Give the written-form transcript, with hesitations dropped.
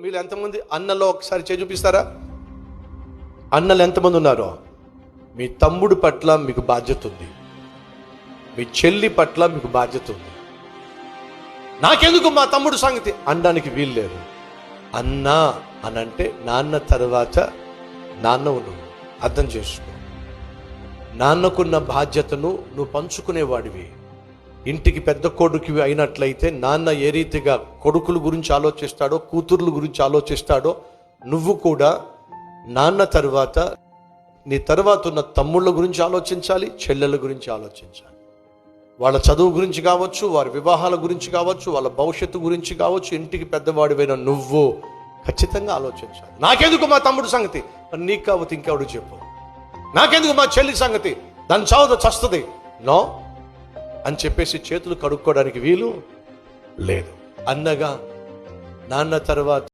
మీరు ఎంతమంది అన్నలో ఒకసారి చేయి చూపిస్తారా? అన్నలు ఎంతమంది ఉన్నారో? మీ తమ్ముడు పట్ల మీకు బాధ్యత ఉంది, మీ చెల్లి పట్ల మీకు బాధ్యత ఉంది. నాకెందుకు మా తమ్ముడు సంగతి అనడానికి వీలు లేదు. అన్న అనంటే నాన్న తర్వాత నాన్న ఉన్నావు. అర్థం చేసుకో. నాన్నకున్న బాధ్యతను నువ్వు పంచుకునేవాడివి. ఇంటికి పెద్ద కొడుకువి అయినట్లయితే నాన్న ఏ రీతిగా కొడుకుల గురించి ఆలోచిస్తాడో, కూతుర్ల గురించి ఆలోచిస్తాడో, నువ్వు కూడా నాన్న తర్వాత నీ తర్వాత ఉన్న తమ్ముళ్ళ గురించి ఆలోచించాలి, చెల్లెల గురించి ఆలోచించాలి. వాళ్ళ చదువు గురించి కావచ్చు, వారి వివాహాల గురించి కావచ్చు, వాళ్ళ భవిష్యత్తు గురించి కావచ్చు. ఇంటికి పెద్దవాడివైన నువ్వు ఖచ్చితంగా ఆలోచించాలి. నాకెందుకు మా తమ్ముడు సంగతి? నీకు కావచ్చు ఇంకెవడు చెప్పు. నాకెందుకు మా చెల్లి సంగతి? దాని చావుతో చస్తుంది నో అని చెప్పేసి చేతులు కడుక్కోవడానికి వీలు లేదు. అన్నగా నాన్న తర్వాత